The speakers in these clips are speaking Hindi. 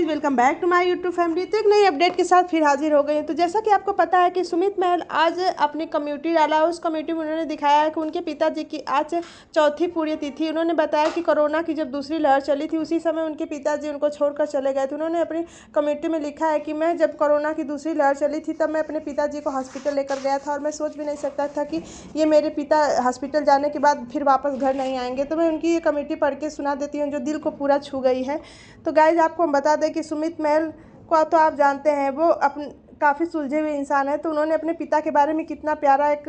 Guys, welcome back to my YouTube family. तो एक नई अपडेट के साथ फिर हाजिर हो गई हूँ। तो जैसा कि आपको पता है कि सुमित महल आज अपनी कम्युनिटी डाला, उस कम्युनिटी में उन्होंने दिखाया है कि उनके पिताजी की आज चौथी पुण्यतिथि। उन्होंने बताया कि कोरोना की जब दूसरी लहर चली थी उसी समय उनके पिताजी उनको छोड़कर चले गए थे। उन्होंने अपनी कम्युनिटी में लिखा है कि मैं जब कोरोना की दूसरी लहर चली थी तब मैं अपने पिताजी को हॉस्पिटल लेकर गया था और मैं सोच भी नहीं सकता था कि ये मेरे पिता हॉस्पिटल जाने के बाद फिर वापस घर नहीं आएंगे। तो मैं उनकी ये कम्युनिटी पढ़ के सुना देती हूँ जो दिल को पूरा छू गई है। तो गाइज, आपको हम बता दें कि सुमित महल को तो आप जानते हैं, वो काफ़ी सुलझे हुए इंसान है। तो उन्होंने अपने पिता के बारे में कितना प्यारा एक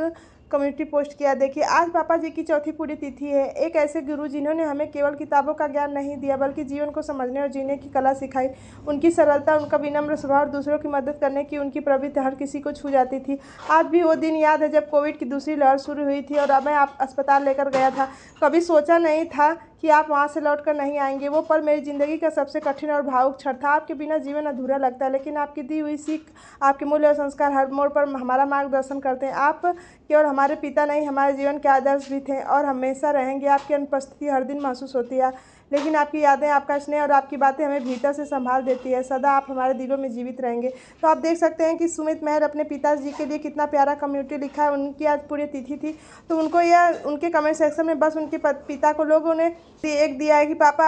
कम्युनिटी पोस्ट किया। देखिए, आज पापा जी की चौथी पुण्यतिथि है। एक ऐसे गुरु जिन्होंने हमें केवल किताबों का ज्ञान नहीं दिया बल्कि जीवन को समझने और जीने की कला सिखाई। उनकी सरलता, उनका विनम्र स्वभाव और दूसरों की मदद करने की उनकी प्रवृत्ति हर किसी को छू जाती थी। आज भी वो दिन याद है जब कोविड की दूसरी लहर शुरू हुई थी और मैं आप अस्पताल लेकर गया था। कभी सोचा नहीं था कि आप वहाँ से लौट कर नहीं आएंगे। वो पल मेरी ज़िंदगी का सबसे कठिन और भावुक क्षण था। आपके बिना जीवन अधूरा लगता है, लेकिन आपकी दी हुई सीख, आपके मूल्य और संस्कार हर मोड़ पर हमारा मार्गदर्शन करते हैं। आप केवल हमारे पिता नहीं, हमारे जीवन के आदर्श भी थे और हमेशा रहेंगे। आपकी अनुपस्थिति हर दिन महसूस होती है, लेकिन आपकी यादें, आपका स्नेह और आपकी बातें हमें भीतर से संभाल देती है। सदा आप हमारे दिलों में जीवित रहेंगे। तो आप देख सकते हैं कि सुमित महल अपने पिताजी के लिए कितना प्यारा कम्युनिटी लिखा है। उनकी आज पुण्यतिथि थी, तो उनको यह उनके कमेंट सेक्शन में बस उनके पिता को लोगों ने एक दिया है कि पापा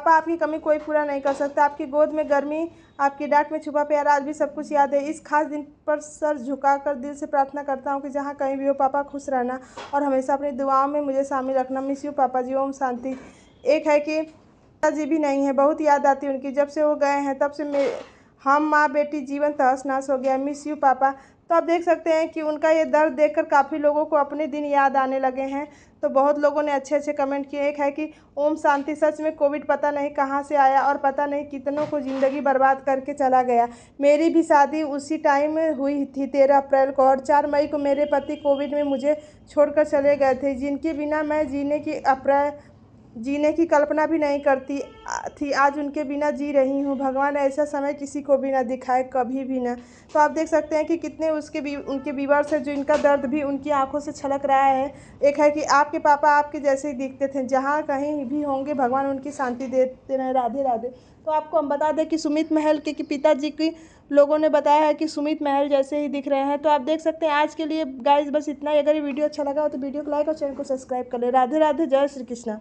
आपकी कमी कोई पूरा नहीं कर सकता। आपकी गोद में गर्मी, आपकी डांट में छुपा प्यार आज भी सब कुछ याद है। इस खास दिन पर सर झुकाकर दिल से प्रार्थना करता हूँ कि जहाँ कहीं भी हो पापा खुश रहना और हमेशा अपनी दुआओं में मुझे शामिल रखना। मिस यू पापा जी, ओम शांति। एक है कि पिताजी भी नहीं है, बहुत याद आती है उनकी। जब से वो गए हैं तब से हम माँ बेटी जीवन तहस नहस हो गया। मिस यू पापा। तो आप देख सकते हैं कि उनका ये दर्द देखकर काफ़ी लोगों को अपने दिन याद आने लगे हैं। तो बहुत लोगों ने अच्छे अच्छे कमेंट किए। एक है कि ओम शांति, सच में कोविड पता नहीं कहाँ से आया और पता नहीं कितनों को ज़िंदगी बर्बाद करके चला गया। मेरी भी शादी उसी टाइम हुई थी, 13 अप्रैल को, और 4 मई को मेरे पति कोविड में मुझे छोड़कर चले गए थे, जिनके बिना मैं जीने की कल्पना भी नहीं करती थी। आज उनके बिना जी रही हूँ। भगवान ऐसा समय किसी को भी ना दिखाए, कभी भी ना। तो आप देख सकते हैं कि कितने उनके व्यूअर्स हैं, जो इनका दर्द भी उनकी आंखों से छलक रहा है। एक है कि आपके पापा आपके जैसे ही दिखते थे, जहाँ कहीं भी होंगे भगवान उनकी शांति देते रहे। राधे राधे। तो आपको हम बता दें कि सुमित महल के पिताजी की लोगों ने बताया है कि सुमित महल जैसे ही दिख रहे हैं। तो आप देख सकते हैं आज के लिए गाइज बस इतना ही। अगर ये वीडियो अच्छा लगा हो तो वीडियो को लाइक और चैनल को सब्सक्राइब कर ले। राधे राधे, जय श्री कृष्णा।